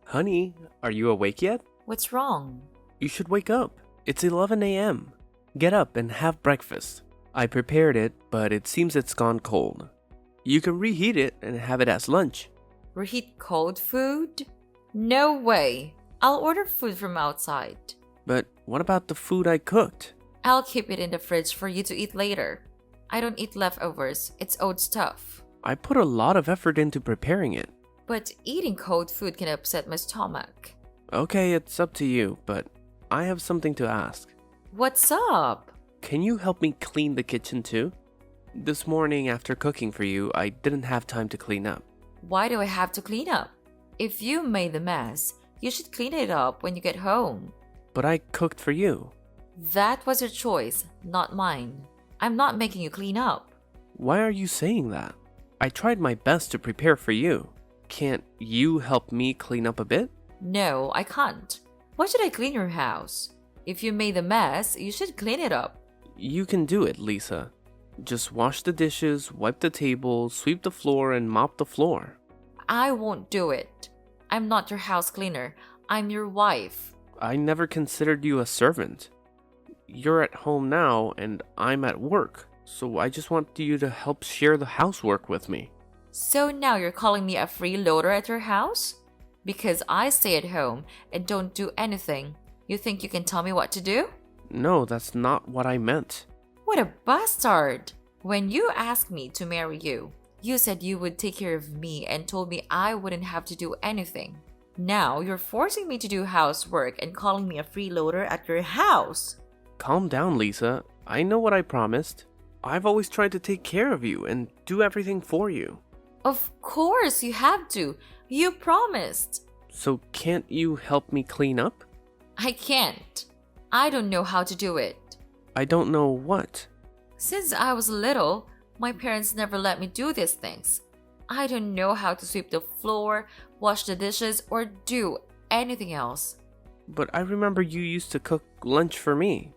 Honey, are you awake yet? What's wrong? You should wake up. It's 11 a.m. Get up and have breakfast. I prepared it, but it seems it's gone cold. You can reheat it and have it as lunch. Reheat cold food? No way. I'll order food from outside. But what about the food I cooked? I'll keep it in the fridge for you to eat later. I don't eat leftovers. It's old stuff. I put a lot of effort into preparing it. But eating cold food can upset my stomach. Okay, it's up to you, but I have something to ask. What's up? Can you help me clean the kitchen too? This morning after cooking for you, I didn't have time to clean up. Why do I have to clean up? If you made the mess, you should clean it up when you get home. But I cooked for you. That was your choice, not mine. I'm not making you clean up. Why are you saying that? I tried my best to prepare for you. Can't you help me clean up a bit? No, I can't. Why should I clean your house? If you made the mess, you should clean it up. You can do it, Lisa. Just wash the dishes, wipe the table, sweep the floor, and mop the floor. I won't do it. I'm not your house cleaner. I'm your wife. I never considered you a servant. You're at home now, and I'm at work, so I just want you to help share the housework with me. So now you're calling me a freeloader at your house? Because I stay at home and don't do anything, you think you can tell me what to do? No, that's not what I meant. What a bastard! When you asked me to marry you, you said you would take care of me and told me I wouldn't have to do anything. Now you're forcing me to do housework and calling me a freeloader at your house. Calm down, Lisa. I know what I promised. I've always tried to take care of you and do everything for you. Of course you have to. You promised. So can't you help me clean up? I can't. I don't know how to do it. I don't know what. Since I was little, my parents never let me do these things. I don't know how to sweep the floor, wash the dishes, or do anything else. But I remember you used to cook lunch for me.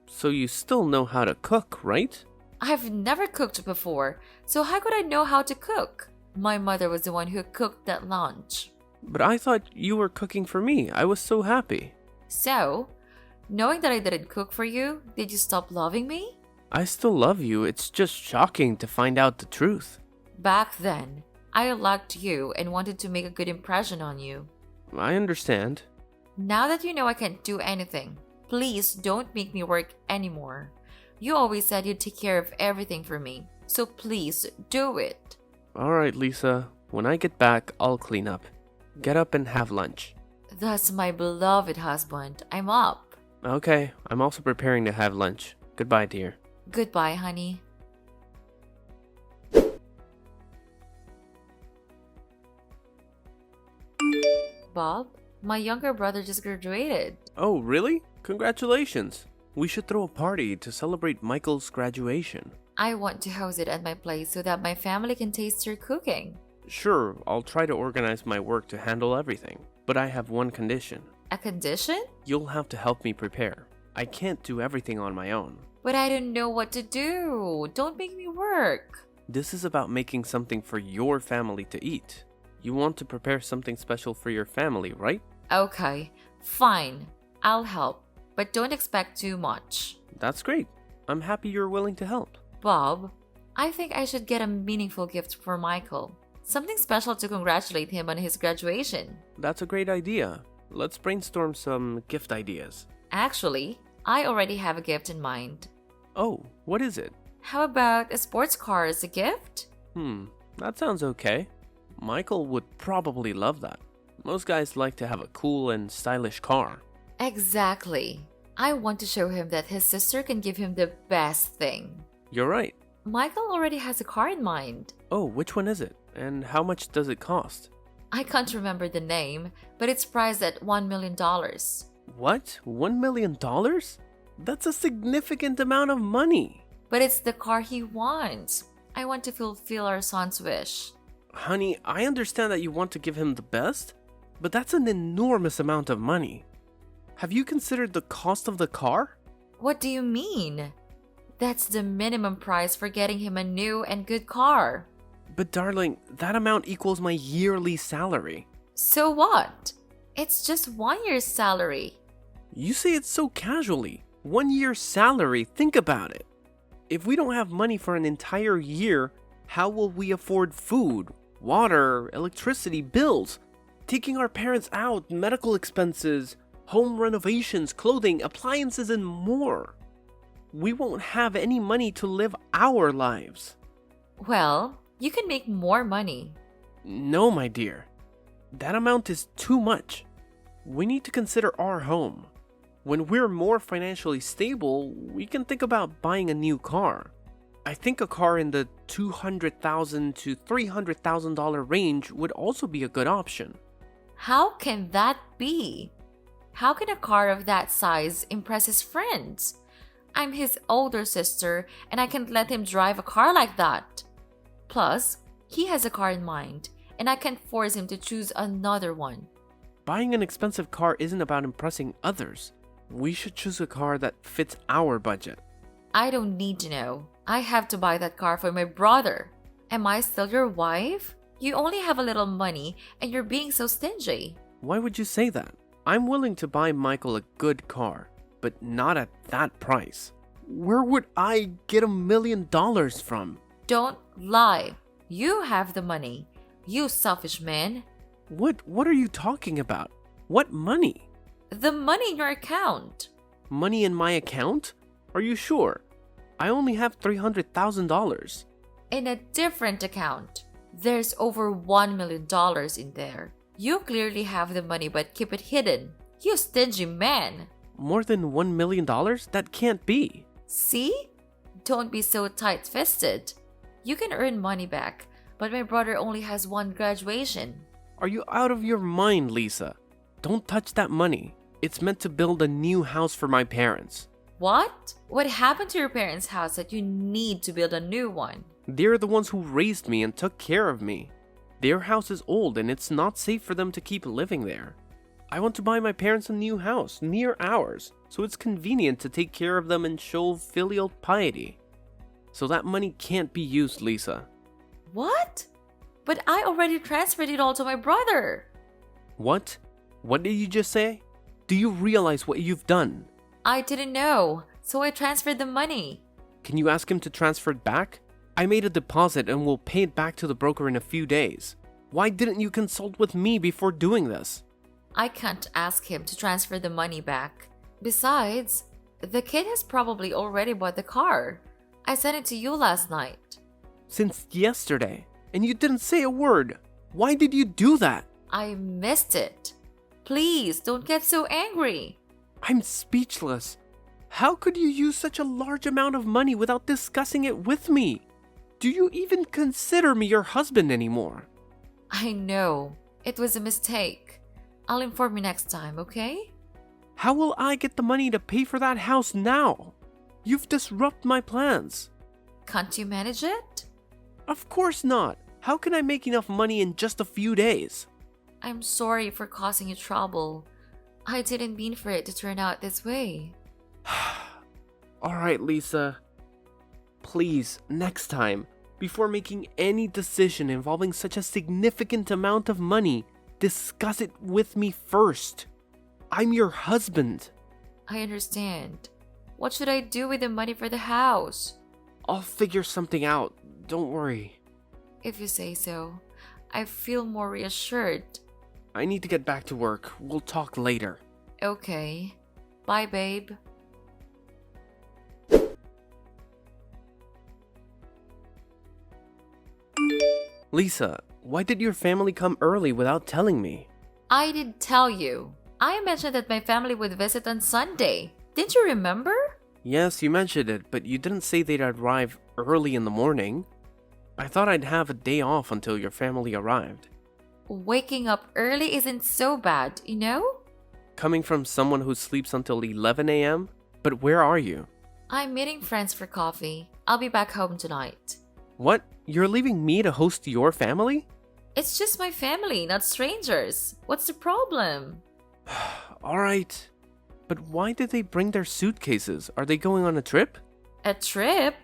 So you still know how to cook, right? I've never cooked before, so how could I know how to cook? My mother was the one who cooked that lunch. But I thought you were cooking for me. I was so happy. So, knowing that I didn't cook for you, did you stop loving me? I still love you. It's just shocking to find out the truth. Back then, I liked you and wanted to make a good impression on you. I understand. Now that you know I can't do anything, please don't make me work anymore. You always said you'd take care of everything for me, so please do it. Alright, Lisa. When I get back, I'll clean up. Get up and have lunch. That's my beloved husband. I'm up. Okay, I'm also preparing to have lunch. Goodbye, dear. Goodbye, honey. Bob, my younger brother just graduated. Oh, really? Congratulations. We should throw a party to celebrate Michael's graduation. I want to host it at my place so that my family can taste your cooking. Sure, I'll try to organize my work to handle everything. But I have one condition. A condition? You'll have to help me prepare. I can't do everything on my own. But I don't know what to do. Don't make me work. This is about making something for your family to eat. You want to prepare something special for your family, right? Okay, fine. I'll help. But don't expect too much. That's great. I'm happy you're willing to help. Bob, I think I should get a meaningful gift for Michael. Something special to congratulate him on his graduation. That's a great idea. Let's brainstorm some gift ideas. Actually, I already have a gift in mind. Oh, what is it? How about a sports car as a gift? That sounds okay. Michael would probably love that. Most guys like to have a cool and stylish car. Exactly. I want to show him that his sister can give him the best thing. You're right. Michael already has a car in mind. Oh, which one is it? And how much does it cost? I can't remember the name, but it's priced at $1 million. What? $1 million? That's a significant amount of money. But it's the car he wants. I want to fulfill our son's wish. Honey, I understand that you want to give him the best, but that's an enormous amount of money. Have you considered the cost of the car? What do you mean? That's the minimum price for getting him a new and good car. But darling, that amount equals my yearly salary. So what? It's just 1 year's salary. You say it so casually. 1 year's salary, think about it. If we don't have money for an entire year, how will we afford food, water, electricity, bills, taking our parents out, medical expenses, home renovations, clothing, appliances, and more? We won't have any money to live our lives. Well, you can make more money. No, my dear. That amount is too much. We need to consider our home. When we're more financially stable, we can think about buying a new car. I think a car in the $200,000 to $300,000 range would also be a good option. How can that be? How can a car of that size impress his friends? I'm his older sister and I can't let him drive a car like that. Plus, he has a car in mind and I can't force him to choose another one. Buying an expensive car isn't about impressing others. We should choose a car that fits our budget. I don't need to know. I have to buy that car for my brother. Am I still your wife? You only have a little money and you're being so stingy. Why would you say that? I'm willing to buy Michael a good car, but not at that price. Where would I get $1 million from? Don't lie. You have the money. You selfish man. What are you talking about? What money? The money in your account. Money in my account? Are you sure? I only have $300,000. In a different account. There's over $1 million in there. You clearly have the money but keep it hidden. You stingy man. More than $1 million? That can't be. See? Don't be so tight-fisted. You can earn money back, but my brother only has one graduation. Are you out of your mind, Lisa? Don't touch that money. It's meant to build a new house for my parents. What? What happened to your parents' house that you need to build a new one? They're the ones who raised me and took care of me. Their house is old and it's not safe for them to keep living there. I want to buy my parents a new house near ours, so it's convenient to take care of them and show filial piety. So that money can't be used, Lisa. What? But I already transferred it all to my brother. What? What did you just say? Do you realize what you've done? I didn't know, so I transferred the money. Can you ask him to transfer it back? I made a deposit and will pay it back to the broker in a few days. Why didn't you consult with me before doing this? I can't ask him to transfer the money back. Besides, the kid has probably already bought the car. I sent it to you last night. Since yesterday, and you didn't say a word. Why did you do that? I missed it. Please, don't get so angry. I'm speechless. How could you use such a large amount of money without discussing it with me? Do you even consider me your husband anymore? I know. It was a mistake. I'll inform you next time, okay? How will I get the money to pay for that house now? You've disrupted my plans. Can't you manage it? Of course not. How can I make enough money in just a few days? I'm sorry for causing you trouble. I didn't mean for it to turn out this way. Alright, Lisa. Please, next time, before making any decision involving such a significant amount of money, discuss it with me first. I'm your husband. I understand. What should I do with the money for the house? I'll figure something out. Don't worry. If you say so. I feel more reassured. I need to get back to work. We'll talk later. Okay. Bye, babe. Lisa, why did your family come early without telling me? I did tell you. I mentioned that my family would visit on Sunday. Didn't you remember? Yes, you mentioned it, but you didn't say they'd arrive early in the morning. I thought I'd have a day off until your family arrived. Waking up early isn't so bad, you know? Coming from someone who sleeps until 11 a.m.? But where are you? I'm meeting friends for coffee. I'll be back home tonight. What? You're leaving me to host your family? It's just my family, not strangers. What's the problem? Alright. But why did they bring their suitcases? Are they going on a trip? A trip?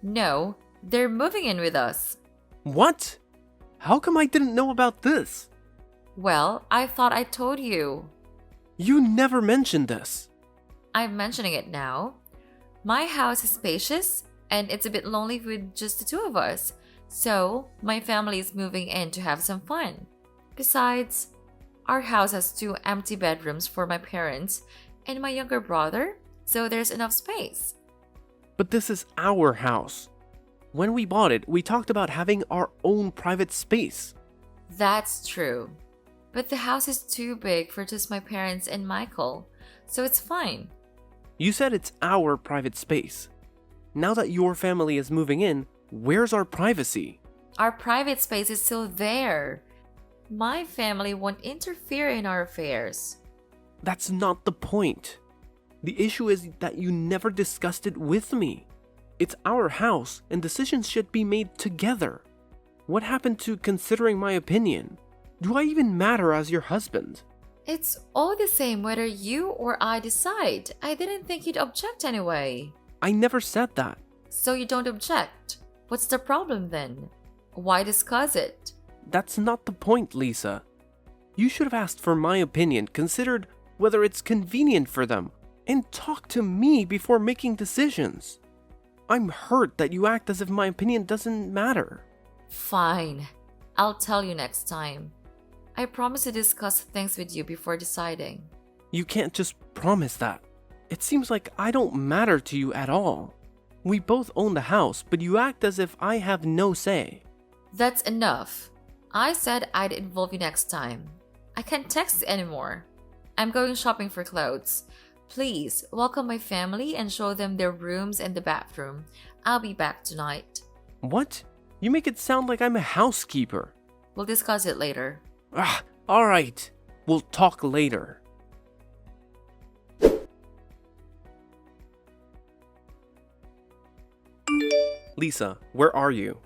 No, they're moving in with us. What? How come I didn't know about this? Well, I thought I told you. You never mentioned this. I'm mentioning it now. My house is spacious, and it's a bit lonely with just the two of us. So, my family is moving in to have some fun. Besides, our house has 2 empty bedrooms for my parents and my younger brother, so there's enough space. But this is our house. When we bought it, we talked about having our own private space. That's true. But the house is too big for just my parents and Michael, so it's fine. You said it's our private space. Now that your family is moving in, where's our privacy? Our private space is still there. My family won't interfere in our affairs. That's not the point. The issue is that you never discussed it with me. It's our house, and decisions should be made together. What happened to considering my opinion? Do I even matter as your husband? It's all the same whether you or I decide. I didn't think you'd object anyway. I never said that. So you don't object? What's the problem then? Why discuss it? That's not the point, Lisa. You should have asked for my opinion, considered whether it's convenient for them, and talked to me before making decisions. I'm hurt that you act as if my opinion doesn't matter. Fine. I'll tell you next time. I promise to discuss things with you before deciding. You can't just promise that. It seems like I don't matter to you at all. We both own the house, but you act as if I have no say. That's enough. I said I'd involve you next time. I can't text anymore. I'm going shopping for clothes. Please welcome my family and show them their rooms and the bathroom. I'll be back tonight. What? You make it sound like I'm a housekeeper. We'll discuss it later. Alright. We'll talk later. Lisa, where are you?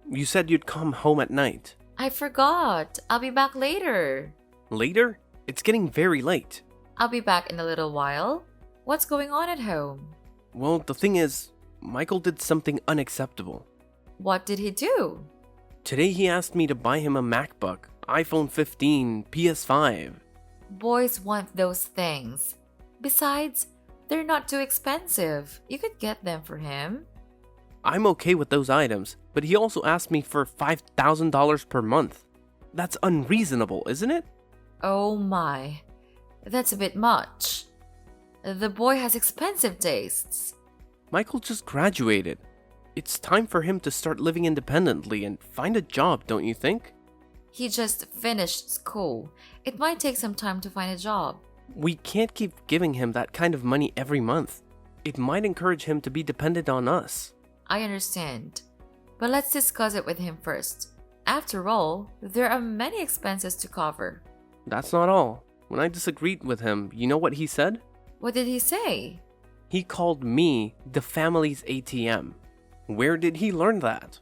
You said you'd come home at night. I forgot. I'll be back later. Later? It's getting very late. I'll be back in a little while. What's going on at home? Well, the thing is, Michael did something unacceptable. What did he do? Today he asked me to buy him a MacBook, iPhone 15, PS5. Boys want those things. Besides, they're not too expensive. You could get them for him. I'm okay with those items, but he also asked me for $5,000 per month. That's unreasonable, isn't it? Oh my. That's a bit much. The boy has expensive tastes. Michael just graduated. It's time for him to start living independently and find a job, don't you think? He just finished school. It might take some time to find a job. We can't keep giving him that kind of money every month. It might encourage him to be dependent on us. I understand. But let's discuss it with him first. After all, there are many expenses to cover. That's not all. When I disagreed with him, you know what he said? What did he say? He called me the family's ATM. Where did he learn that?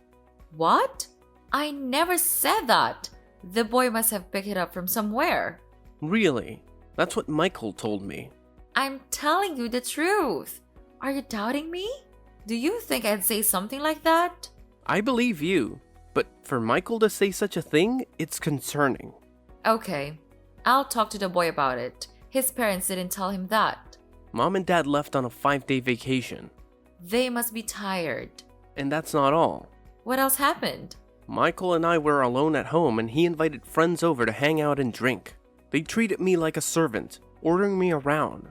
What? I never said that. The boy must have picked it up from somewhere. Really? That's what Michael told me. I'm telling you the truth. Are you doubting me? Do you think I'd say something like that? I believe you, but for Michael to say such a thing, it's concerning. Okay, I'll talk to the boy about it. His parents didn't tell him that. Mom and Dad left on a 5-day vacation. They must be tired. And that's not all. What else happened? Michael and I were alone at home and he invited friends over to hang out and drink. They treated me like a servant, ordering me around.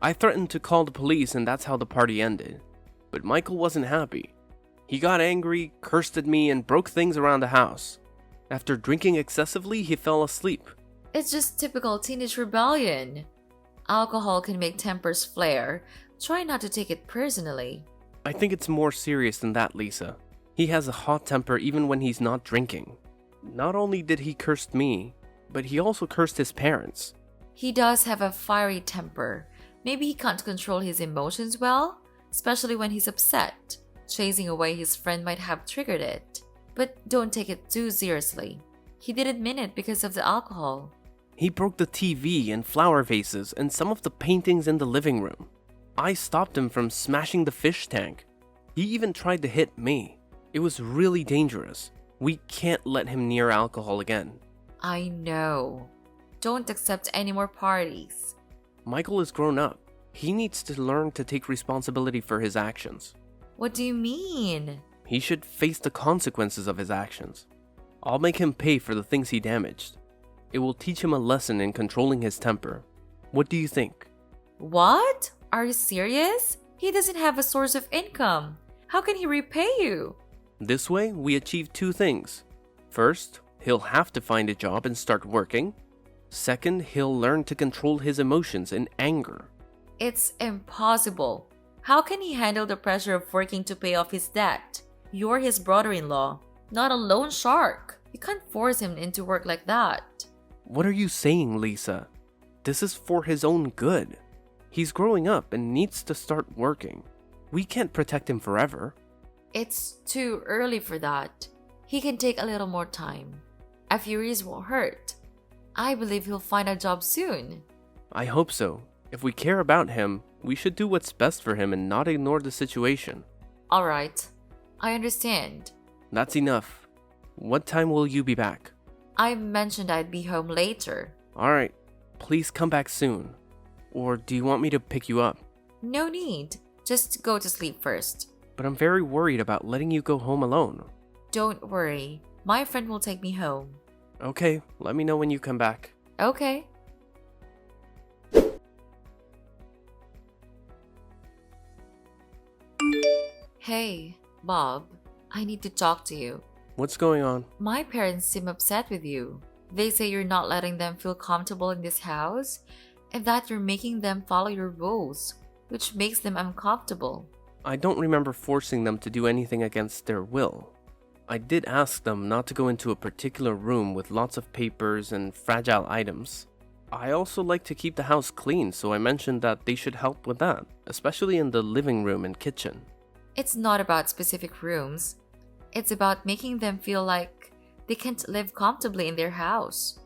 I threatened to call the police and that's how the party ended. But Michael wasn't happy. He got angry, cursed at me, and broke things around the house. After drinking excessively, he fell asleep. It's just typical teenage rebellion. Alcohol can make tempers flare. Try not to take it personally. I think it's more serious than that, Lisa. He has a hot temper even when he's not drinking. Not only did he curse me, but he also cursed his parents. He does have a fiery temper. Maybe he can't control his emotions well, especially when he's upset. Chasing away his friend might have triggered it. But don't take it too seriously. He didn't mean it because of the alcohol. He broke the TV and flower vases and some of the paintings in the living room. I stopped him from smashing the fish tank. He even tried to hit me. It was really dangerous. We can't let him near alcohol again. I know. Don't accept any more parties. Michael is grown up. He needs to learn to take responsibility for his actions. What do you mean? He should face the consequences of his actions. I'll make him pay for the things he damaged. It will teach him a lesson in controlling his temper. What do you think? What? Are you serious? He doesn't have a source of income. How can he repay you? This way, we achieve two things. First, he'll have to find a job and start working. Second, he'll learn to control his emotions and anger. It's impossible. How can he handle the pressure of working to pay off his debt? You're his brother-in-law, not a loan shark. You can't force him into work like that. What are you saying, Lisa? This is for his own good. He's growing up and needs to start working. We can't protect him forever. It's too early for that. He can take a little more time. A few years won't hurt. I believe he'll find a job soon. I hope so. If we care about him, we should do what's best for him and not ignore the situation. Alright, I understand. That's enough. What time will you be back? I mentioned I'd be home later. Alright, please come back soon. Or do you want me to pick you up? No need. Just go to sleep first. But I'm very worried about letting you go home alone. Don't worry. My friend will take me home. Okay, let me know when you come back. Okay. Hey, Bob. I need to talk to you. What's going on? My parents seem upset with you. They say you're not letting them feel comfortable in this house and that you're making them follow your rules, which makes them uncomfortable. I don't remember forcing them to do anything against their will. I did ask them not to go into a particular room with lots of papers and fragile items. I also like to keep the house clean, so I mentioned that they should help with that, especially in the living room and kitchen. It's not about specific rooms. It's about making them feel like they can't live comfortably in their house.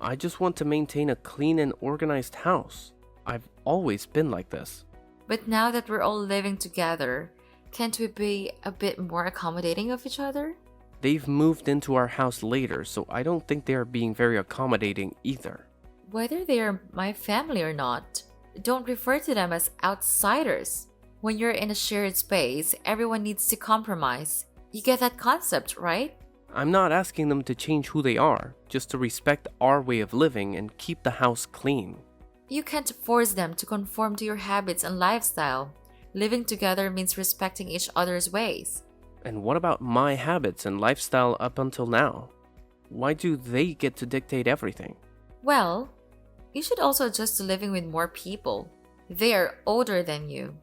I just want to maintain a clean and organized house. I've always been like this. But now that we're all living together, can't we be a bit more accommodating of each other? They've moved into our house later, so I don't think they are being very accommodating either. Whether they are my family or not, don't refer to them as outsiders. When you're in a shared space, everyone needs to compromise. You get that concept, right? I'm not asking them to change who they are, just to respect our way of living and keep the house clean. You can't force them to conform to your habits and lifestyle. Living together means respecting each other's ways. And what about my habits and lifestyle up until now? Why do they get to dictate everything? Well, you should also adjust to living with more people. They are older than you.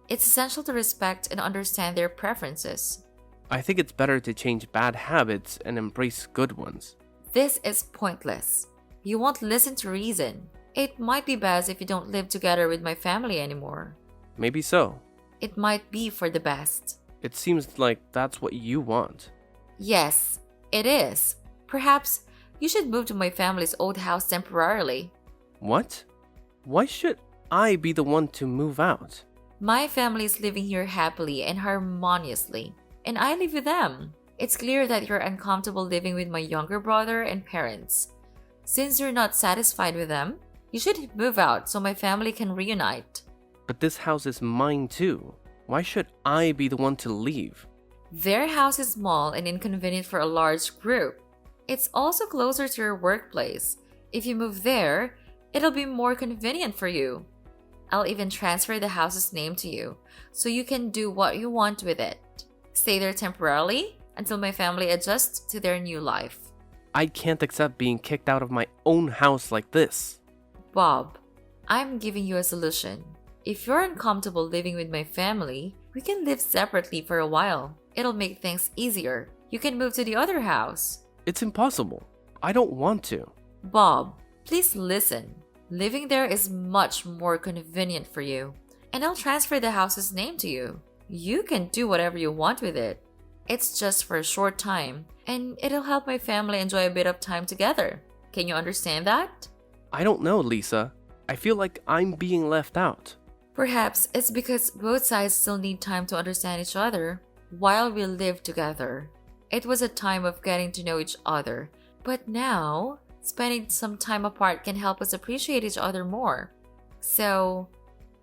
It's essential to respect and understand their preferences. I think it's better to change bad habits and embrace good ones. This is pointless. You won't listen to reason. It might be best if you don't live together with my family anymore. Maybe so. It might be for the best. It seems like that's what you want. Yes, it is. Perhaps you should move to my family's old house temporarily. What? Why should I be the one to move out? My family is living here happily and harmoniously, and I live with them. It's clear that you're uncomfortable living with my younger brother and parents. Since you're not satisfied with them, you should move out so my family can reunite. But this house is mine too. Why should I be the one to leave? Their house is small and inconvenient for a large group. It's also closer to your workplace. If you move there, it'll be more convenient for you. I'll even transfer the house's name to you, so you can do what you want with it. Stay there temporarily until my family adjusts to their new life. I can't accept being kicked out of my own house like this. Bob, I'm giving you a solution. If you're uncomfortable living with my family, we can live separately for a while. It'll make things easier. You can move to the other house. It's impossible. I don't want to. Bob, please listen. Living there is much more convenient for you, and I'll transfer the house's name to you. You can do whatever you want with it. It's just for a short time, and it'll help my family enjoy a bit of time together. Can you understand that? I don't know, Lisa. I feel like I'm being left out. Perhaps it's because both sides still need time to understand each other while we live together. It was a time of getting to know each other, but now Spending some time apart can help us appreciate each other more. So,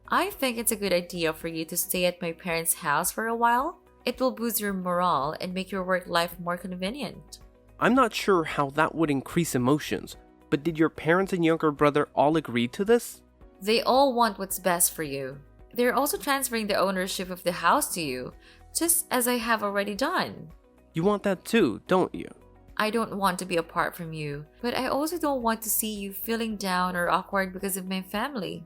I think it's a good idea for you to stay at my parents' house for a while. It will boost your morale and make your work life more convenient. I'm not sure how that would increase emotions, but did your parents and younger brother all agree to this? They all want what's best for you. They're also transferring the ownership of the house to you, just as I have already done. You want that too, don't you? I don't want to be apart from you, but I also don't want to see you feeling down or awkward because of my family.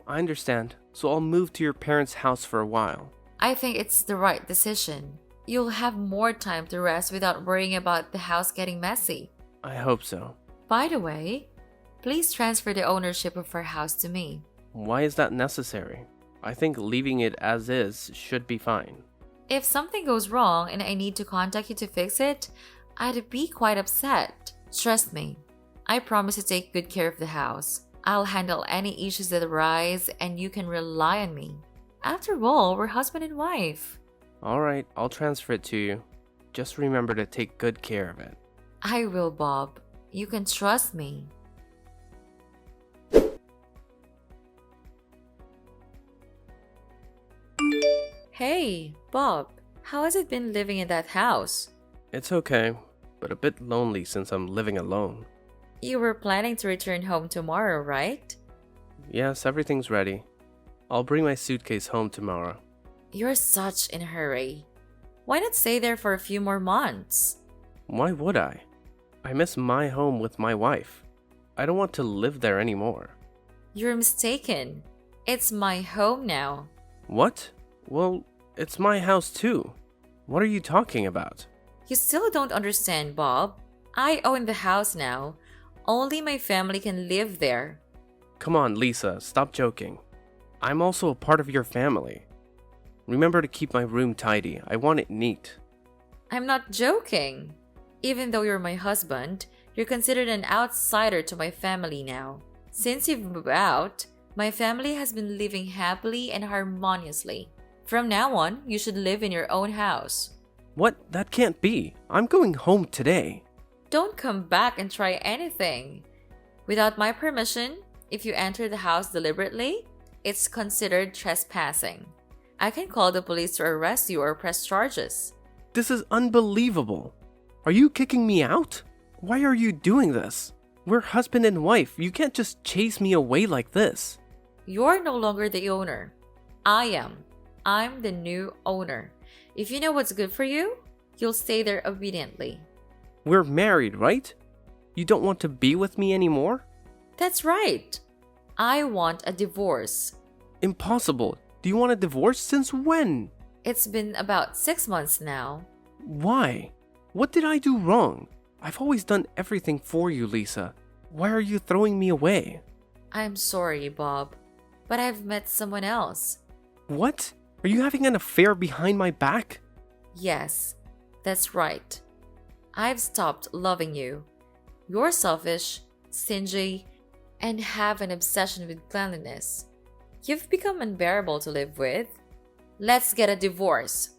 I understand, so I'll move to your parents' house for a while. I think it's the right decision. You'll have more time to rest without worrying about the house getting messy. I hope so. By the way, please transfer the ownership of our house to me. Why is that necessary? I think leaving it as is should be fine. If something goes wrong and I need to contact you to fix it, I'd be quite upset. Trust me, I promise to take good care of the house. I'll handle any issues that arise and you can rely on me. After all, we're husband and wife. Alright, I'll transfer it to you. Just remember to take good care of it. I will, Bob. You can trust me. Hey, Bob. How has it been living in that house? It's okay, but a bit lonely since I'm living alone. You were planning to return home tomorrow, right? Yes, everything's ready. I'll bring my suitcase home tomorrow. You're such in a hurry. Why not stay there for a few more months? Why would I? I miss my home with my wife. I don't want to live there anymore. You're mistaken. It's my home now. What? Well, it's my house too. What are you talking about? You still don't understand, Bob. I own the house now. Only my family can live there. Come on, Lisa, stop joking. I'm also a part of your family. Remember to keep my room tidy. I want it neat. I'm not joking. Even though you're my husband, you're considered an outsider to my family now. Since you've moved out, my family has been living happily and harmoniously. From now on, you should live in your own house. What? That can't be. I'm going home today. Don't come back and try anything. Without my permission, if you enter the house deliberately, it's considered trespassing. I can call the police to arrest you or press charges. This is unbelievable. Are you kicking me out? Why are you doing this? We're husband and wife. You can't just chase me away like this. You're no longer the owner. I am. I'm the new owner. If you know what's good for you, you'll stay there obediently. We're married, right? You don't want to be with me anymore? That's right. I want a divorce. Impossible. Do you want a divorce? Since when? It's been about 6 months now. Why? What did I do wrong? I've always done everything for you, Lisa. Why are you throwing me away? I'm sorry, Bob, but I've met someone else. What? Are you having an affair behind my back? Yes, that's right. I've stopped loving you. You're selfish, stingy, and have an obsession with cleanliness. You've become unbearable to live with. Let's get a divorce.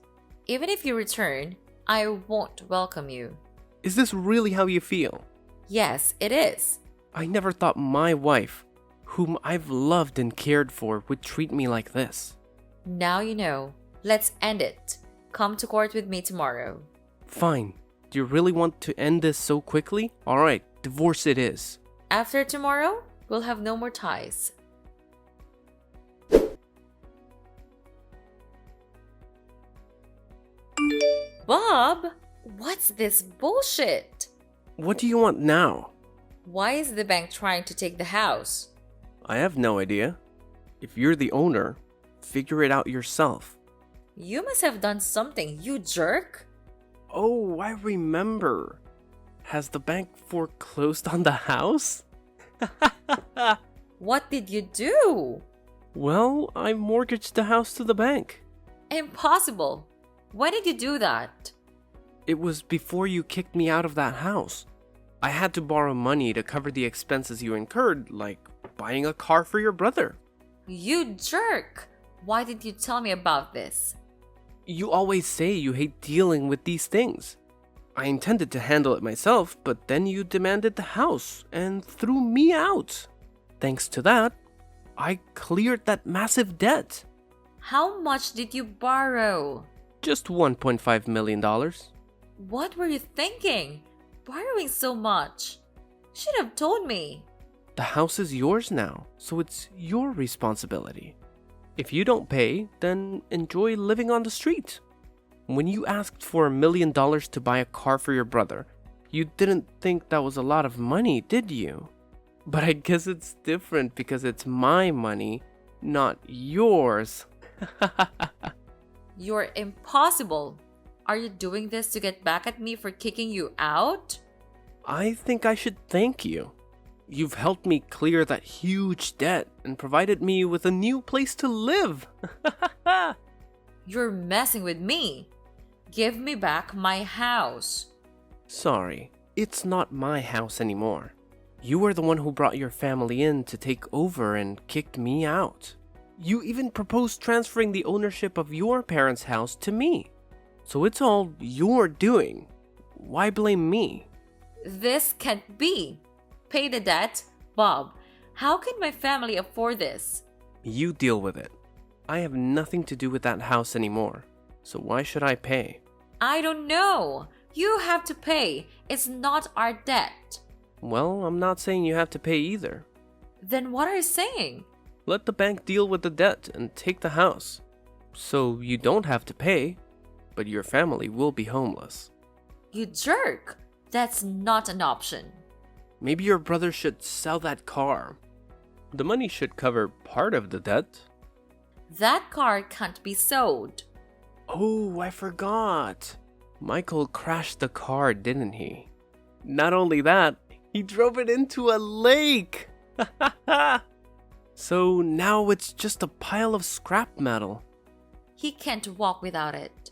Even if you return, I won't welcome you. Is this really how you feel? Yes, it is. I never thought my wife, whom I've loved and cared for, would treat me like this. Now you know. Let's end it. Come to court with me tomorrow. Fine. Do you really want to end this so quickly? Alright, divorce it is. After tomorrow, we'll have no more ties. Bob, what's this bullshit? What do you want now? Why is the bank trying to take the house? I have no idea. If you're the owner, figure it out yourself. You must have done something, you jerk. Oh, I remember. Has the bank foreclosed on the house? What did you do? Well, I mortgaged the house to the bank. Impossible. Why did you do that? It was before you kicked me out of that house. I had to borrow money to cover the expenses you incurred, like buying a car for your brother. You jerk! Why did you tell me about this? You always say you hate dealing with these things. I intended to handle it myself, but then you demanded the house and threw me out. Thanks to that, I cleared that massive debt. How much did you borrow? Just $1.5 million. What were you thinking? Borrowing so much? Should have told me. The house is yours now, so it's your responsibility. If you don't pay, then enjoy living on the street. When you asked for $1 million to buy a car for your brother, you didn't think that was a lot of money, did you? But I guess it's different because it's my money, not yours. You're impossible. Are you doing this to get back at me for kicking you out? I think I should thank you. You've helped me clear that huge debt and provided me with a new place to live. You're messing with me. Give me back my house. Sorry, it's not my house anymore. You were the one who brought your family in to take over and kicked me out. You even proposed transferring the ownership of your parents' house to me. So it's all your doing. Why blame me? This can't be. Pay the debt? Bob, how can my family afford this? You deal with it. I have nothing to do with that house anymore. So why should I pay? I don't know. You have to pay. It's not our debt. Well, I'm not saying you have to pay either. Then what are you saying? Let the bank deal with the debt and take the house. So you don't have to pay, but your family will be homeless. You jerk. That's not an option. Maybe your brother should sell that car. The money should cover part of the debt. That car can't be sold. Oh, I forgot. Michael crashed the car, didn't he? Not only that, he drove it into a lake. So now it's just a pile of scrap metal. He can't walk without it.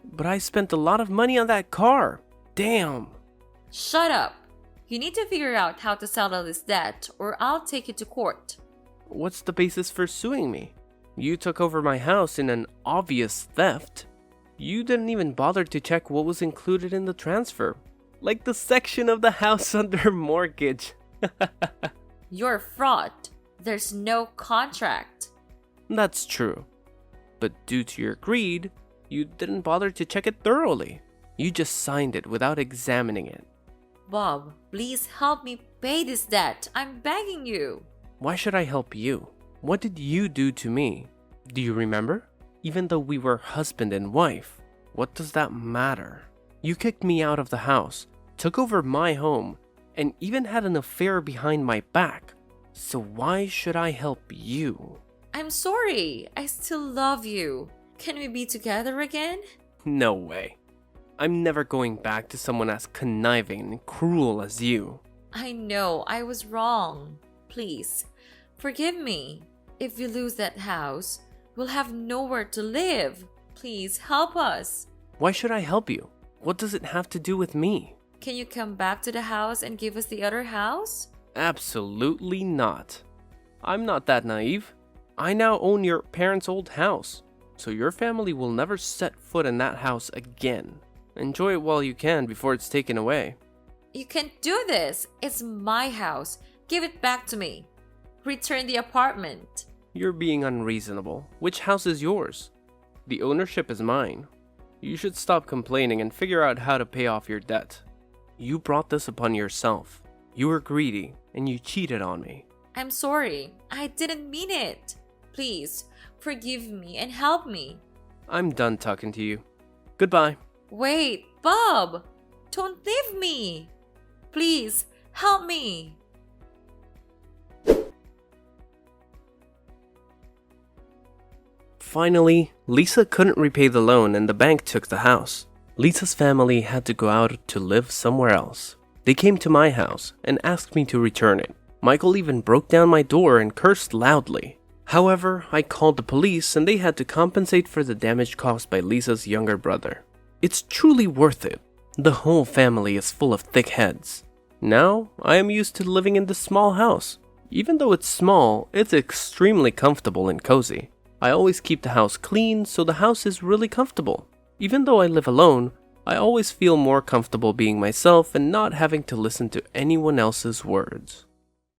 But I spent a lot of money on that car. Damn. Shut up. You need to figure out how to settle this debt or I'll take you to court. What's the basis for suing me? You took over my house in an obvious theft. You didn't even bother to check what was included in the transfer, like the section of the house under mortgage. You're a fraud. There's no contract. That's true. But due to your greed, you didn't bother to check it thoroughly. You just signed it without examining it. Bob, please help me pay this debt. I'm begging you. Why should I help you? What did you do to me? Do you remember? Even though we were husband and wife, what does that matter? You kicked me out of the house, took over my home, and even had an affair behind my back. So why should I help you? I'm sorry. I still love you. Can we be together again? No way. I'm never going back to someone as conniving and cruel as you. I know I was wrong. Please, forgive me. If we lose that house, we'll have nowhere to live. Please help us. Why should I help you? What does it have to do with me? Can you come back to the house and give us the other house? Absolutely not. I'm not that naive. I now own your parents' old house, so your family will never set foot in that house again. Enjoy it while you can before it's taken away. You can't do this. It's my house. Give it back to me. Return the apartment. You're being unreasonable. Which house is yours? The ownership is mine. You should stop complaining and figure out how to pay off your debt. You brought this upon yourself. You were greedy and you cheated on me. I'm sorry. I didn't mean it. Please, forgive me and help me. I'm done talking to you. Goodbye. Wait, Bob! Don't leave me! Please, help me! Finally, Lisa couldn't repay the loan and the bank took the house. Lisa's family had to go out to live somewhere else. They came to my house and asked me to return it. Michael even broke down my door and cursed loudly. However, I called the police and they had to compensate for the damage caused by Lisa's younger brother. It's truly worth it. The whole family is full of thick heads. Now, I am used to living in this small house. Even though it's small, it's extremely comfortable and cozy. I always keep the house clean, so the house is really comfortable. Even though I live alone, I always feel more comfortable being myself and not having to listen to anyone else's words.